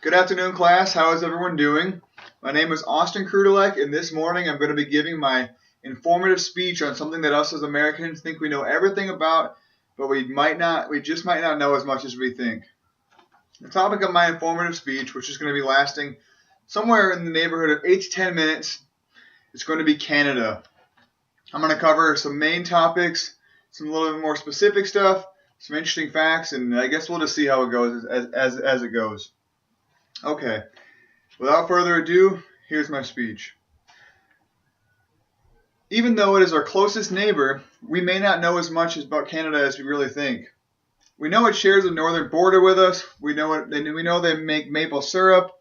Good afternoon, class. How is everyone doing? My name is Austin Krudelek, and this morning I'm going to be giving my informative speech on something that us as Americans think we know everything about, but we just might not know as much as we think. The topic of my informative speech, which is going to be lasting somewhere in the neighborhood of 8 to 10 minutes, is going to be Canada. I'm going to cover some main topics, some a little bit more specific stuff, some interesting facts, and I guess we'll just see how it goes as it goes. Okay, without further ado, here's my speech. Even though it is our closest neighbor, we may not know as much about Canada as we really think. We know it shares a northern border with us. We know they make maple syrup.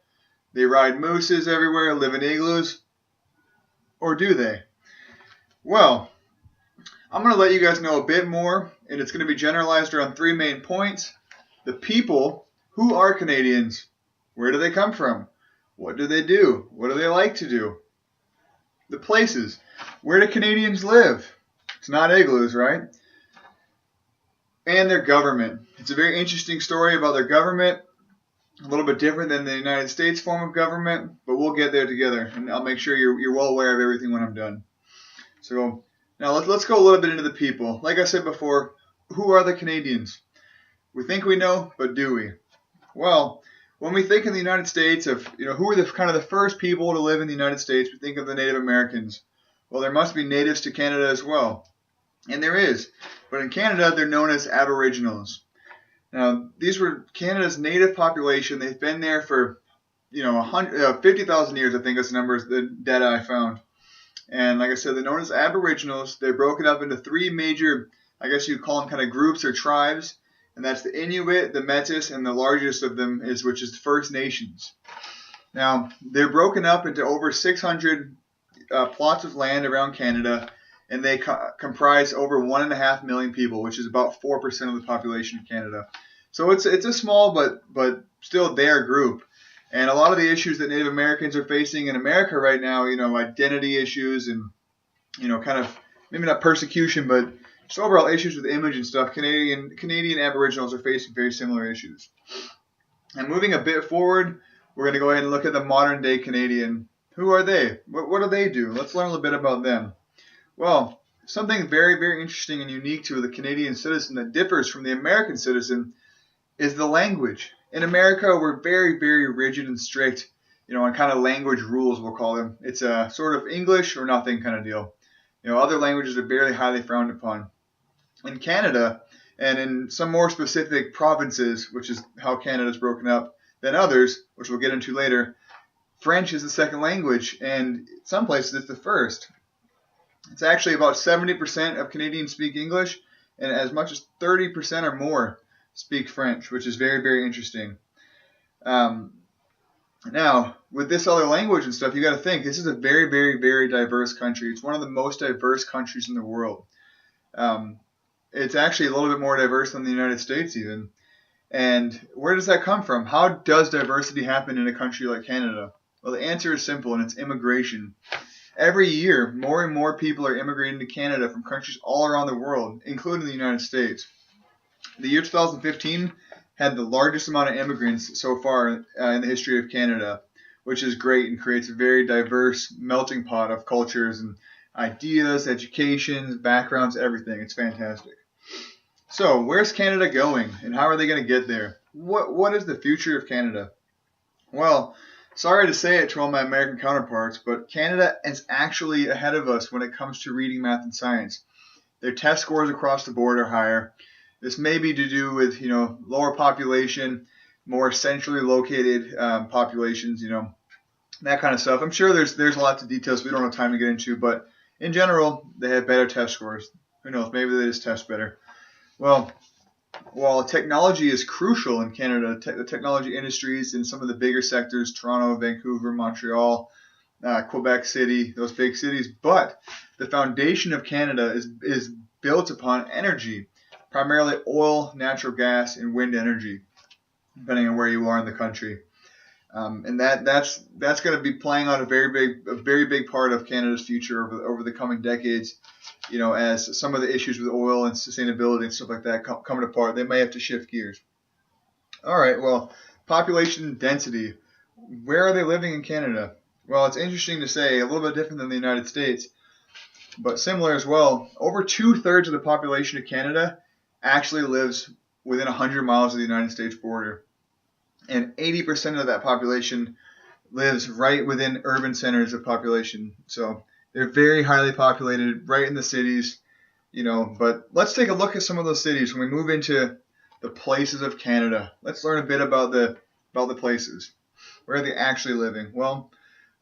They ride mooses everywhere, live in igloos. Or do they? Well, I'm going to let you guys know a bit more, and it's going to be generalized around three main points. The people. Who are Canadians? Where do they come from? What do they do? What do they like to do? The places. Where do Canadians live? It's not igloos, right? And their government. It's a very interesting story about their government. A little bit different than the United States form of government, but we'll get there together, and I'll make sure you're well aware of everything when I'm done. So now let's go a little bit into the people. Like I said before, who are the Canadians? We think we know, but do we? Well, when we think in the United States of, who are the first people to live in the United States, we think of the Native Americans. Well, there must be natives to Canada as well. And there is. But in Canada, they're known as Aboriginals. Now, these were Canada's native population. They've been there for, 50,000 years, I think is the numbers, the data I found. And like I said, they're known as Aboriginals. They're broken up into three major, I guess you'd call them kind of groups or tribes. And that's the Inuit, the Métis, and the largest of them which is the First Nations. Now, they're broken up into over 600 plots of land around Canada, and they comprise over 1.5 million people, which is about 4% of the population of Canada. So it's a small but still their group. And a lot of the issues that Native Americans are facing in America right now, identity issues and, kind of maybe not persecution, but just overall issues with image and stuff, Canadian Aboriginals are facing very similar issues. And moving a bit forward, we're going to go ahead and look at the modern day Canadian. Who are they? What do they do? Let's learn a little bit about them. Well, something very, very interesting and unique to the Canadian citizen that differs from the American citizen is the language. In America, we're very, very rigid and strict, on kind of language rules, we'll call them. It's a sort of English or nothing kind of deal. Other languages are very highly frowned upon. In Canada, and in some more specific provinces, which is how Canada is broken up, than others, which we'll get into later, French is the second language, and in some places it's the first. It's actually about 70% of Canadians speak English, and as much as 30% or more speak French, which is very, very interesting. Now, with this other language and stuff, you got to think, this is a very, very, very diverse country. It's one of the most diverse countries in the world. It's actually a little bit more diverse than the United States even. And where does that come from? How does diversity happen in a country like Canada? Well, the answer is simple, and it's immigration. Every year, more and more people are immigrating to Canada from countries all around the world, including the United States. The year 2015 had the largest amount of immigrants so far in the history of Canada, which is great and creates a very diverse melting pot of cultures and ideas, educations, backgrounds, everything. It's fantastic. So, where's Canada going, and how are they going to get there? What is the future of Canada? Well, sorry to say it to all my American counterparts, but Canada is actually ahead of us when it comes to reading, math, and science. Their test scores across the board are higher. This may be to do with, lower population, more centrally located populations, that kind of stuff. I'm sure there's lots of details we don't have time to get into, but in general, they have better test scores. Who knows? Maybe they just test better. Well, while technology is crucial in Canada, the technology industries in some of the bigger sectors, Toronto, Vancouver, Montreal, Quebec City, those big cities, but the foundation of Canada is built upon energy, primarily oil, natural gas, and wind energy, depending on where you are in the country. And that's going to be playing out a very big part of Canada's future over the coming decades. As some of the issues with oil and sustainability and stuff like that coming apart, they may have to shift gears. All right, well, Population density. Where are they living in Canada? Well, it's interesting to say, a little bit different than the United States, but similar as well. Over 2/3 of the population of Canada actually lives within 100 miles of the United States border. And 80% of that population lives right within urban centers of population. So they're very highly populated, right in the cities, But let's take a look at some of those cities when we move into the places of Canada. Let's learn a bit about the places. Where are they actually living? Well,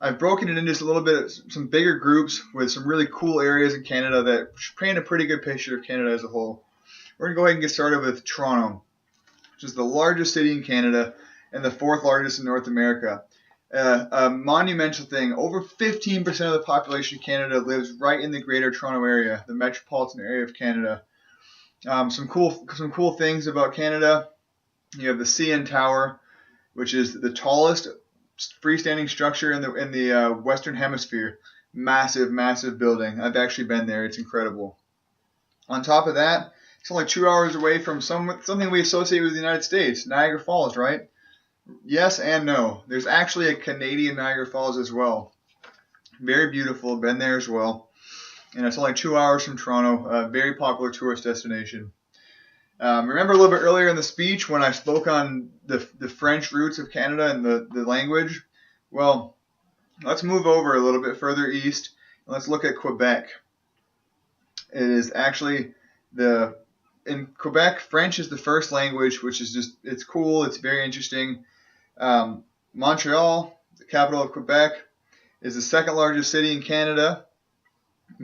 I've broken it into a little bit, some bigger groups with some really cool areas in Canada that paint a pretty good picture of Canada as a whole. We're going to go ahead and get started with Toronto, which is the largest city in Canada and the 4th largest in North America. A monumental thing. Over 15% of the population of Canada lives right in the Greater Toronto Area, the metropolitan area of Canada. Some cool things about Canada. You have the CN Tower, which is the tallest freestanding structure in the Western Hemisphere. Massive building. I've actually been there. It's incredible. On top of that, it's only 2 hours away from something we associate with the United States, Niagara Falls, right? Yes and no. There's actually a Canadian Niagara Falls as well. Very beautiful. Been there as well. And it's only 2 hours from Toronto. A very popular tourist destination. Remember a little bit earlier in the speech when I spoke on the French roots of Canada and the language? Well, let's move over a little bit further east and let's look at Quebec. It is actually in Quebec, French is the first language, which is it's cool. It's very interesting. Montreal, the capital of Quebec, is the 2nd largest city in Canada.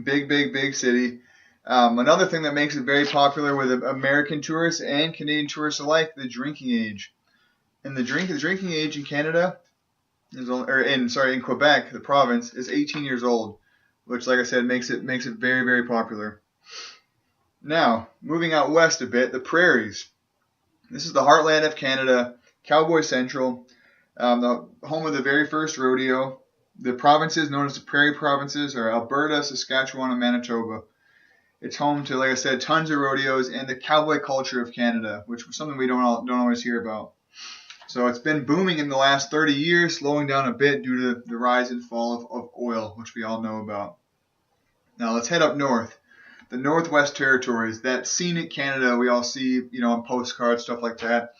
Big city. Another thing that makes it very popular with American tourists and Canadian tourists alike, the drinking age. And the drinking age in Canada in Quebec, the province, is 18 years old, which, like I said, makes it very popular. Now, moving out west a bit, the prairies. This is the heartland of Canada, Cowboy Central, the home of the very first rodeo. The provinces known as the Prairie Provinces are Alberta, Saskatchewan, and Manitoba. It's home to, like I said, tons of rodeos and the cowboy culture of Canada, which is something we don't always hear about. So it's been booming in the last 30 years, slowing down a bit due to the rise and fall of oil, which we all know about. Now let's head up north. The Northwest Territories, that scenic Canada we all see, on postcards, stuff like that.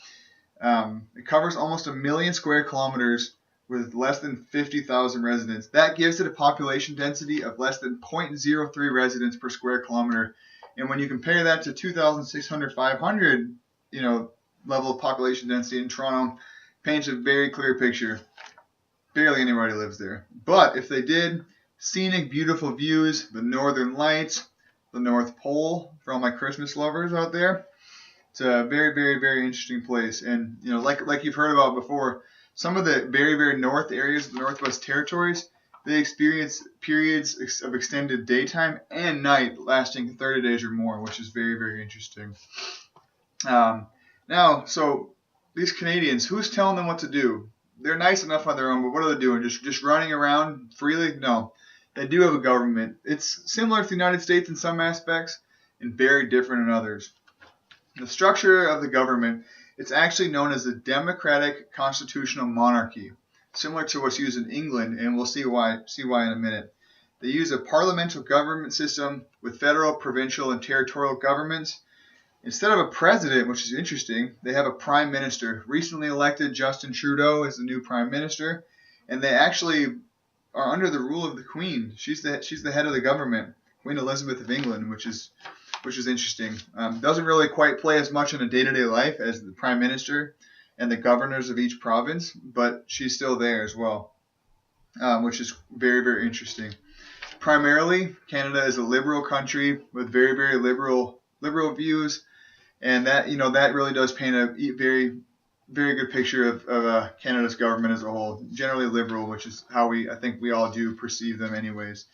It covers almost 1 million square kilometers with less than 50,000 residents. That gives it a population density of less than 0.03 residents per square kilometer. And when you compare that to 2,600, 500, level of population density in Toronto, paints a very clear picture. Barely anybody lives there. But if they did, scenic, beautiful views, the Northern Lights, the North Pole, for all my Christmas lovers out there. It's a very interesting place. And, like you've heard about before, some of the very north areas of the Northwest Territories, they experience periods of extended daytime and night lasting 30 days or more, which is very interesting. Now, so these Canadians, who's telling them what to do? They're nice enough on their own, but what are they doing? Just running around freely? No. They do have a government. It's similar to the United States in some aspects and very different in others. The structure of the government, it's actually known as the democratic constitutional monarchy, similar to what's used in England, and we'll see why in a minute. They use a parliamentary government system with federal, provincial, and territorial governments. Instead of a president, which is interesting, they have a prime minister. Recently elected Justin Trudeau is the new prime minister, and they actually are under the rule of the Queen. She's the head of the government, Queen Elizabeth of England, which is interesting. Doesn't really quite play as much in a day-to-day life as the prime minister and the governors of each province, but she's still there as well, which is very interesting. Primarily, Canada is a liberal country with very liberal views, and that really does paint a very good picture of Canada's government as a whole. Generally liberal, which is how I think we all do perceive them anyways.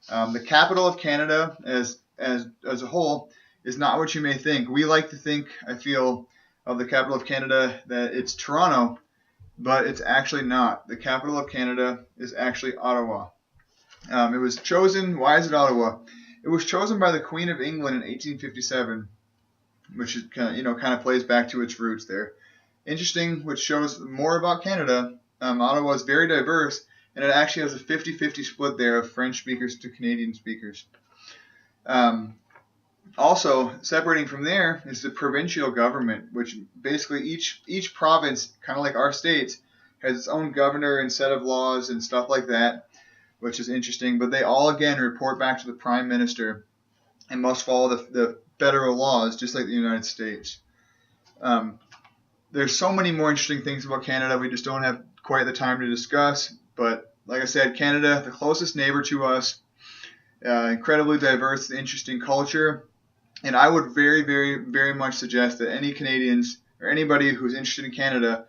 The capital of Canada as a whole is not what you may think. We like to think, I feel, of the capital of Canada that it's Toronto, but it's actually not. The capital of Canada is actually Ottawa. It was chosen. Why is it Ottawa? It was chosen by the Queen of England in 1857, which is kind of plays back to its roots there. Interesting, which shows more about Canada. Ottawa is very diverse, and it actually has a 50-50 split there of French speakers to Canadian speakers. Also, separating from there is the provincial government, which basically each province, kind of like our states, has its own governor and set of laws and stuff like that, which is interesting. But they all, again, report back to the Prime Minister and must follow the federal laws, just like the United States. There's so many more interesting things about Canada. We just don't have quite the time to discuss. But like I said, Canada, the closest neighbor to us, incredibly diverse, interesting culture. And I would very, very, very much suggest that any Canadians or anybody who's interested in Canada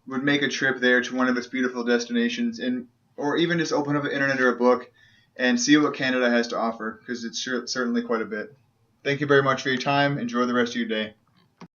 would make a trip there to one of its beautiful destinations, or even just open up the internet or a book and see what Canada has to offer, because it's certainly quite a bit. Thank you very much for your time. Enjoy the rest of your day.